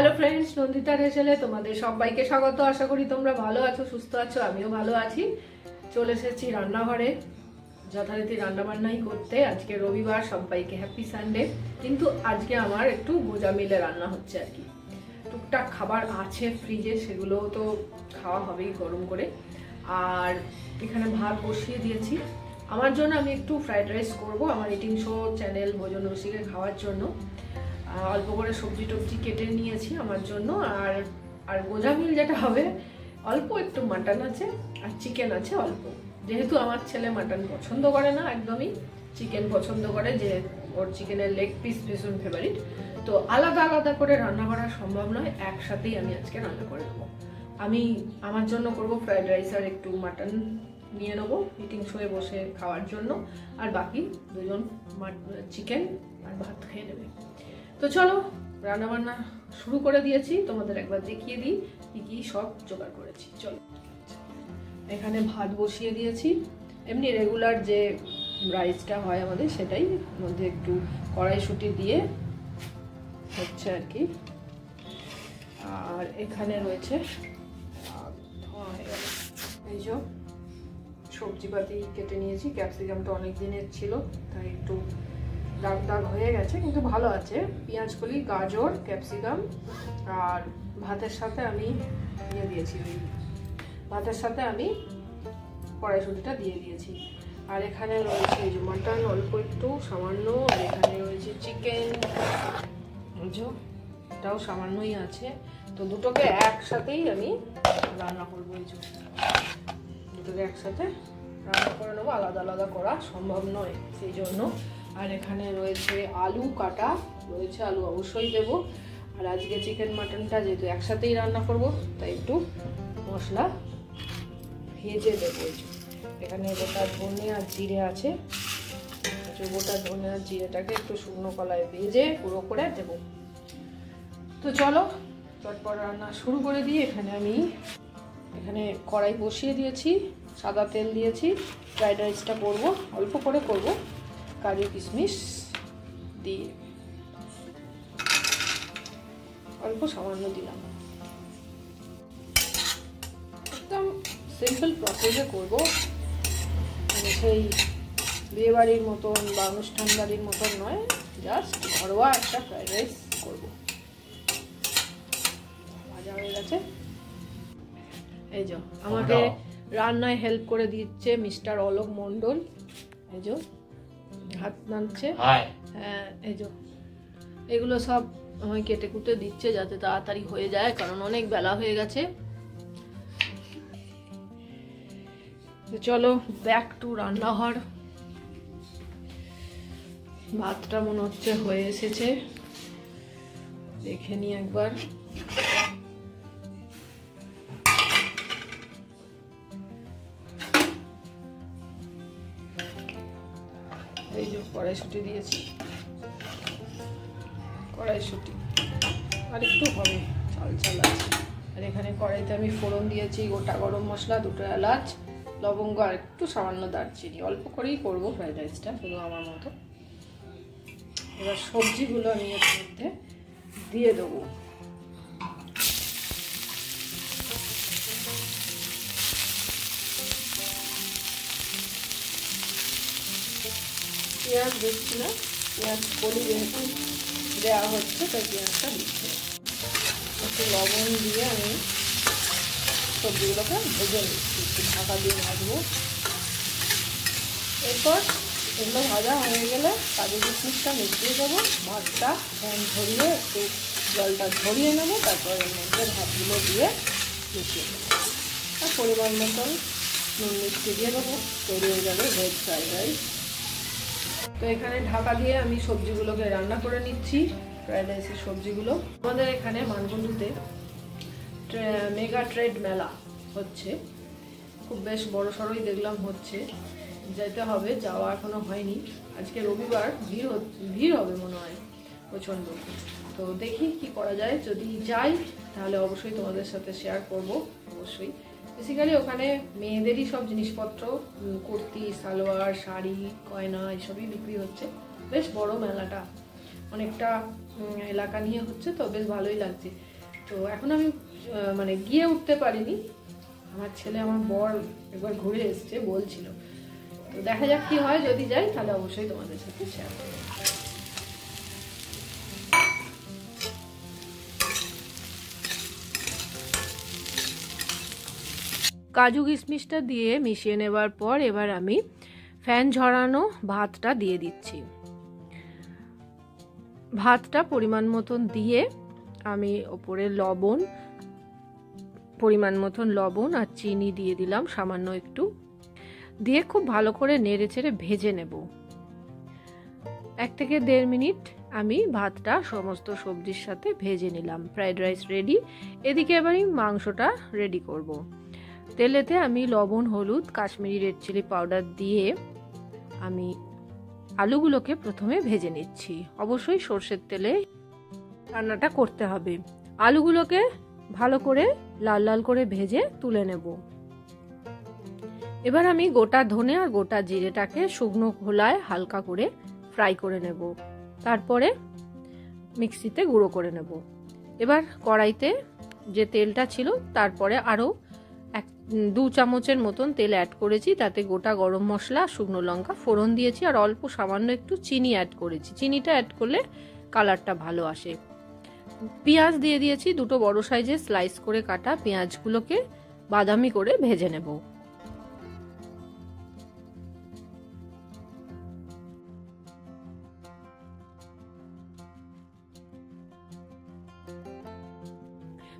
Hello friends, নন্দিতার হেসেলে তোমাদের সবাইকে স্বাগত। আশা করি তোমরা ভালো আছো, সুস্থ আছো, আমিও ভালো আছি। চলে এসেছি রান্নাঘরে যথারীতি রান্নাবান্নাই করতে। আজকে রবিবার, সবাইকে হ্যাপি সানডে। কিন্তু আজকে আমার একটু গোজা মিলে রান্না হচ্ছে আর কি। টুকটাক খাবার আছে ফ্রিজে, সেগুলো তো খাওয়া হবেই গরম করে। আর এখানে ভাত বসিয়ে দিয়েছি আমার জন্য। আমি একটু ফ্রাইড রাইস করবো আমার ইটিং শো চ্যানেল ভোজন রসিকে খাওয়ার জন্য। অল্প করে সবজি টবজি কেটে নিয়েছি আমার জন্য। আর গোজা মিল যেটা হবে, অল্প একটু মাটন আছে আর চিকেন আছে অল্প। যেহেতু আমার ছেলে মাটন পছন্দ করে না একদমই, চিকেন পছন্দ করে, যে ওর চিকেনের লেগ পিস ভীষণ ফেভারিট। তো আলাদা আলাদা করে রান্না করা সম্ভব নয়, একসাথেই আমি আজকে রান্না করে নেবো। আমি আমার জন্য করব ফ্রাইড রাইস আর একটু মাটন নিয়ে নেবো মিটিং শোয়ে বসে খাওয়ার জন্য। আর বাকি দুজন চিকেন আর ভাত খেয়ে নেবে। তো চলো রান্নাবান্না শুরু করে দিয়েছি, তোমাদের একবার দেখিয়ে দিই কি কি সব জোগাড় করেছি। চলো, এখানে ভাত বসিয়ে দিয়েছি, এমনি রেগুলার যে রাইসটা হয় আমাদের সেটাই, মধ্যে একটু কড়াইশুঁটি দিয়ে হচ্ছে আর কি। আর এখানে রয়েছে এই যে সবজিপাতি কেটে নিয়েছি। ক্যাপসিকামটা অনেক দিনের ছিল, তাই একটু দাগ দাগ হয়ে গেছে, কিন্তু ভালো আছে। পেঁয়াজ কলি, গাজর, ক্যাপসিকাম। আর ভাতের সাথে আমি দিয়ে দিয়েছি, ভাতের সাথে আমি কড়াইশুঁটিটা দিয়ে দিয়েছি। আর এখানে রয়েছে এই যে মাটন অল্প একটু সামান্য। আর এখানে রয়েছে চিকেন, এটাও সামান্যই আছে। তো দুটোকে একসাথেই আমি রান্না করবো। এই যে দুটোকে একসাথে রান্না করে নেবো, আলাদা আলাদা করা সম্ভব নয় সেই জন্য। আর এখানে রয়েছে আলু কাটা রয়েছে, আলু অবশ্যই দেবো। আর আজকে চিকেন মাটনটা যেহেতু একসাথেই রান্না করব, তাই একটু মশলা ভেজে দেবো। এখানে গোটা ধনে আর জিরে আছে, গোটা ধনে আর জিরেটাকে একটু শুকনো কলায় ভেজে গুঁড়ো করে দেবো। তো চলো চটপট রান্না শুরু করে দিই। এখানে কড়াই বসিয়ে দিয়েছি, সাদা তেল দিয়েছি। ফ্রাইড রাইসটা করবো, অল্প করে করব, কাজু কিশমিশ দিয়ে অল্প সামান্য দিলাম। একদম সিম্পল প্রসেসে করব, মানে সেই বিয়ে বাড়ির মতন বা অনুষ্ঠান বাড়ির মতন নয়, জাস্ট ঘরোয়া একটা ফ্রাইড রাইস করব। ভাজা হয়ে গেছে। এই যে আমাকে রান্নায় হেল্প করে দিচ্ছে মিস্টার অলোক মণ্ডল। এই যে হাত নাড়ছে। হ্যাঁ, এই যে এগুলো সব আমায় কেটে কুটে দিচ্ছে যাতে তাড়াতাড়ি হয়ে যায়, কারণ অনেক বেলা হয়ে গেছে। চলো ব্যাক টু রান্নাঘর। ভাতটা মনে হচ্ছে হয়ে এসেছে, দেখে নি একবার। এই যে কড়াইশুঁটি দিয়েছি, কড়াইশুঁটি আর একটু হবে, চাল চাল আছে। আর এখানে কড়াইতে আমি ফোড়ন দিয়েছি গোটা গরম মশলা, দুটো এলাচ, লবঙ্গ আর একটু সামান্য দারচিনি। অল্প করেই করবো ফ্রাইড রাইসটা, শুধু আমার মতো। এবার সবজিগুলো আমি এর মধ্যে দিয়ে দেবো। পেঁয়াজ দিচ্ছি না, পেঁয়াজ কলি যেহেতু দেওয়া হচ্ছে তাই পেঁয়াজটা দিচ্ছি। একটু লবণ দিয়ে আমি সবজিগুলোকে ভেজে নিচ্ছি, একটু ঢাকা দিয়ে ভাজবো। এরপর এগুলো ভাজা হয়ে গেলে কাজু কিশমিশটা মিশিয়ে দেবো, ভাতটা ফ্যান ঝরিয়ে একটু জলটা ঝরিয়ে নেবো, তারপর এর মধ্যে ভাতগুলো দিয়ে মিশিয়ে নেবো। আর পরিমাণ মতন নুন মিষ্টি দিয়ে দেবো, তৈরি হয়ে যাবে ভেজ ফ্রাইড রাইস। তো এখানে ঢাকা দিয়ে আমি সবজিগুলোকে রান্না করে নিচ্ছি, ফ্রাইড রাইসের সবজিগুলো। আমাদের এখানে মানবন্ধুতে মেগা ট্রেড মেলা হচ্ছে, খুব বেশ বড় সড়োই দেখলাম হচ্ছে, যেতে হবে, যাওয়া এখনো হয়নি। আজকে রবিবার, ভিড় হবে মনে হয় প্রচণ্ড। তো দেখি কি করা যায়, যদি যাই তাহলে অবশ্যই তোমাদের সাথে শেয়ার করব। অবশ্যই বেসিক্যালি ওখানে মেয়েদেরই সব জিনিসপত্র, কুর্তি, সালোয়ার, শাড়ি, গয়না এসবই বিক্রি হচ্ছে। বেশ বড় মেলাটা, অনেকটা এলাকা নিয়ে হচ্ছে, তো বেশ ভালোই লাগছে। তো এখন আমি মানে গিয়ে উঠতে পারিনি, আমার ছেলে আমার বর একবার ঘুরে এসছে বলছিল, তো দেখা যাক কি হয়। যদি যাই তাহলে অবশ্যই তোমাদের সাথে শেয়ার করব। কাজু কিশমিশটা দিয়ে মিশিয়ে নেবার পর এবার আমি ফ্যান ঝরানো ভাতটা দিয়ে দিচ্ছি। ভাতটা পরিমাণ মতন দিয়ে আমি ওপরে পরিমাণ মতন লবণ আর চিনি দিয়ে দিলাম সামান্য একটু, দিয়ে খুব ভালো করে নেড়ে চেড়ে ভেজে নেব। 1 থেকে 1.5 মিনিট আমি ভাতটা সমস্ত সবজির সাথে ভেজে নিলাম। Fried rice ready. এদিকে এবার মাংসটা রেডি করব। তেলেতে আমি লবণ, হলুদ, কাশ্মীরি রেড চিলি পাউডার দিয়ে আমি আলুগুলোকে প্রথমে ভেজে নিচ্ছি। অবশ্যই সর্ষের তেলে রান্নাটা করতে হবে। আলুগুলোকে ভালো করে লাল লাল করে ভেজে তুলে নেব। এবার আমি গোটা ধনে আর গোটা জিরেটাকে শুকনো খোলায় হালকা করে ফ্রাই করে নেব, তারপরে মিক্সিতে গুঁড়ো করে নেব। এবার কড়াইতে যে তেলটা ছিল তারপরে আরও 2 চামচের মতন তেল অ্যাড করেছি, তাতে গোটা গরম মশলা, শুকনো লঙ্কা ফোড়ন দিয়েছি আর অল্প সামান্য একটু চিনি অ্যাড করেছি। চিনিটা অ্যাড করলে কালারটা ভালো আসে। পেঁয়াজ দিয়ে দিয়েছি, 2টো বড় সাইজের স্লাইস করে কাটা পেঁয়াজগুলোকে বাদামি করে ভেজে নেব।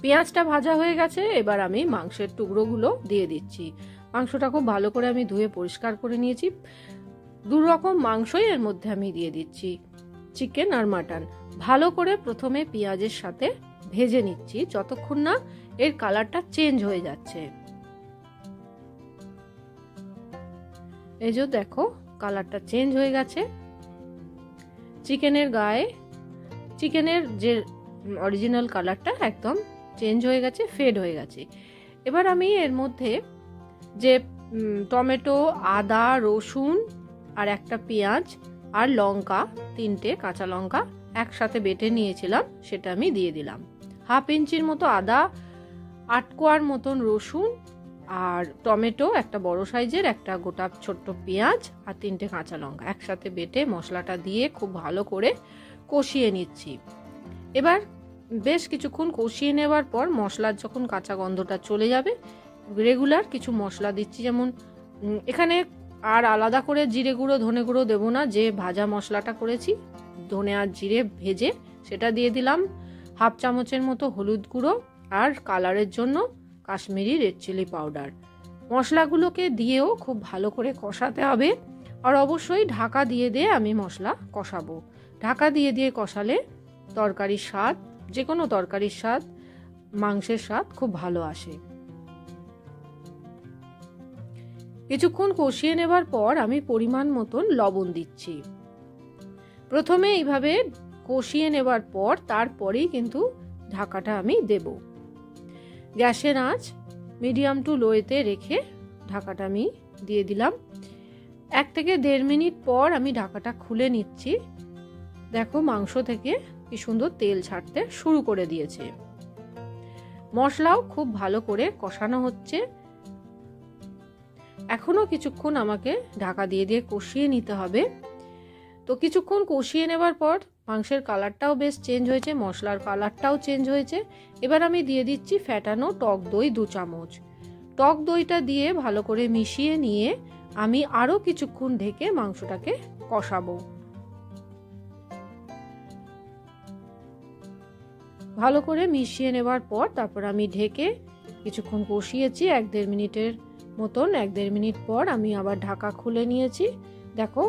পেঁয়াজটা ভাজা হয়ে গেছে, এবার আমি মাংসের টুকরোগুলো দিয়ে দিচ্ছি। মাংসটা খুব ভালো করে আমি ধুয়ে পরিষ্কার করে নিয়েছি। 2 রকম মাংসই এর মধ্যে আমি দিয়ে দিচ্ছি, চিকেন আর মাটন। ভালো করে প্রথমে পেঁয়াজের সাথে ভেজে নিচ্ছি যতক্ষণ না এর কালারটা চেঞ্জ হয়ে যাচ্ছে। এই যে দেখো কালারটা চেঞ্জ হয়ে গেছে। চিকেনের গায়ে চিকেনের যে অরিজিনাল কালারটা একদম চেঞ্জ হয়ে গেছে, ফেড হয়ে গেছে। এবার আমি এর মধ্যে যে টমেটো, আদা, রসুন আর একটা পেঁয়াজ আর লঙ্কা, 3টে কাঁচা লঙ্কা একসাথে বেটে নিয়েছিলাম, সেটা আমি দিয়ে দিলাম। 1/2 ইঞ্চির মতো আদা, 8 কোয়ার মতন রসুন আর টমেটো একটা বড় সাইজের, একটা গোটা ছোট্ট পেঁয়াজ আর 3টে কাঁচা লঙ্কা একসাথে বেটে মশলাটা দিয়ে খুব ভালো করে কষিয়ে নিচ্ছি। এবার বেশ কিছুক্ষণ কষিয়ে নেওয়ার পর মশলার যখন কাঁচা গন্ধটা চলে যাবে, রেগুলার কিছু মশলা দিচ্ছি, যেমন এখানে আর আলাদা করে জিরে গুঁড়ো, ধনে গুঁড়ো দেবো না। যে ভাজা মশলাটা করেছি ধনে আর জিরে ভেজে, সেটা দিয়ে দিলাম। 1/2 চামচের মতো হলুদ গুঁড়ো আর কালারের জন্য কাশ্মীরি রেড চিলি পাউডার। মশলাগুলোকে দিয়েও খুব ভালো করে কষাতে হবে, আর অবশ্যই ঢাকা দিয়ে দিয়ে আমি মশলা কষাবো। ঢাকা দিয়ে দিয়ে কষালে তরকারির স্বাদ, যে কোনো তরকারির স্বাদ, মাংসের স্বাদ খুব ভালো আসে। কিছুক্ষণ কষিয়ে নেবার পর আমি পরিমাণ মতন লবণ দিচ্ছি। প্রথমে এইভাবে কষিয়ে নেবার পর তারপরেই কিন্তু ঢাকাটা আমি দেব। গ্যাসের আঁচ মিডিয়াম টু লোতে রেখে ঢাকাটা আমি দিয়ে দিলাম। 1 থেকে 1.5 মিনিট পর আমি ঢাকাটা খুলে নিচ্ছি। দেখো মাংস থেকে কি সুন্দর তেল ছাড়তে শুরু করে দিয়েছে। মশলাও খুব ভালো করে কষানো হচ্ছে। এখনো কিছুক্ষণ আমাকে ঢাকা দিয়ে দিয়ে কষিয়ে নিতে হবে। তো কিছুক্ষণ কষিয়ে নেবার পর মাংসের কালারটাও বেশ চেঞ্জ হয়েছে, মশলার কালারটাও চেঞ্জ হয়েছে। এবার আমি দিয়ে দিচ্ছি ফ্যাটানো টক দই 2 চামচ। টক দইটা দিয়ে ভালো করে মিশিয়ে নিয়ে আমি আরো কিছুক্ষণ ঢেকে মাংসটাকে কষাবো। ভালো করে মিশিয়ে নেবার পর তারপর আমি ঢেকে কিছুক্ষণ কষিয়েছি 1-1.5 মিনিটের মতন। 1-1.5 মিনিট পর আমি আবার ঢাকা খুলে নিয়েছি। দেখো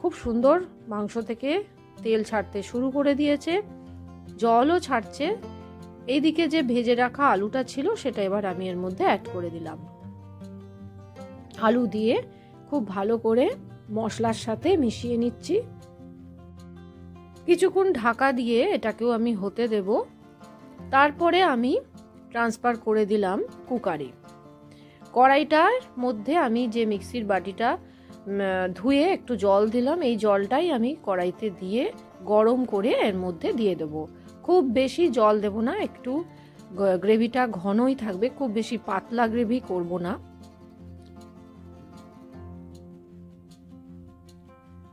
খুব সুন্দর মাংস থেকে তেল ছাড়তে শুরু করে দিয়েছে, জলও ছাড়ছে। এইদিকে যে ভেজে রাখা আলুটা ছিল সেটা এবার আমি এর মধ্যে অ্যাড করে দিলাম। আলু দিয়ে খুব ভালো করে মশলার সাথে মিশিয়ে নিচ্ছি। কিছুক্ষণ ঢাকা দিয়ে এটাকেও আমি হতে দেব। তারপরে আমি ট্রান্সফার করে দিলাম কুকারে। কড়াইটার মধ্যে আমি যে মিক্সির বাটিটা ধুয়ে একটু জল দিলাম, এই জলটাই আমি কড়াইতে দিয়ে গরম করে এর মধ্যে দিয়ে দেব। খুব বেশি জল দেব না, একটু গ্রেভিটা ঘনই থাকবে, খুব বেশি পাতলা গ্রেভি করব না।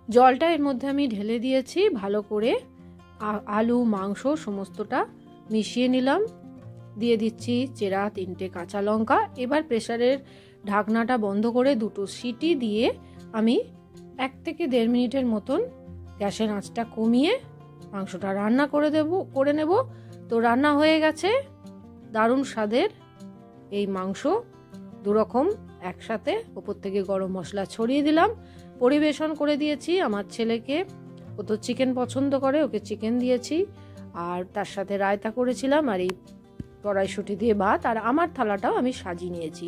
জলটা এর মধ্যে আমি ঢেলে দিয়েছি, ভালো করে আলু মাংস সমস্তটা মিশিয়ে নিলাম। দিয়ে দিচ্ছি চেরা 3টে কাঁচা লঙ্কা। এবার প্রেসারের ঢাকনাটা বন্ধ করে 2টো সিটি দিয়ে আমি 1 থেকে 1.5 মিনিটের মতন গ্যাসের আঁচটা কমিয়ে মাংসটা রান্না করে নেব। তো রান্না হয়ে গেছে দারুণ স্বাদের এই মাংস, 2 রকম একসাথে। ওপর থেকে গরম মশলা ছড়িয়ে দিলাম, পরিবেশন করে দিয়েছি আমার ছেলেকে। ও তো চিকেন পছন্দ করে, ওকে চিকেন দিয়েছি, আর তার সাথে রায়তা করেছিলাম, আর এই কড়াইশুঁটি দিয়ে ভাত। আর আমার থালাটাও আমি সাজিয়ে নিয়েছি।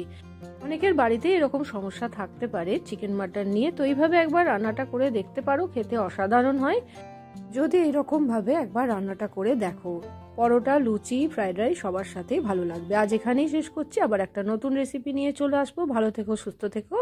অনেকের বাড়িতে এরকম সমস্যা থাকতে পারে চিকেন মাটন নিয়ে, তো এইভাবে একবার রান্নাটা করে দেখতে পারো, খেতে অসাধারণ হয়। যদি এরকম ভাবে একবার রান্নাটা করে দেখো, পরোটা, লুচি, ফ্রাইড রাইস সবার সাথেই ভালো লাগবে। আজ এখানেই শেষ করছি, আবার একটা নতুন রেসিপি নিয়ে চলে আসবো। ভালো থেকো, সুস্থ থেকো।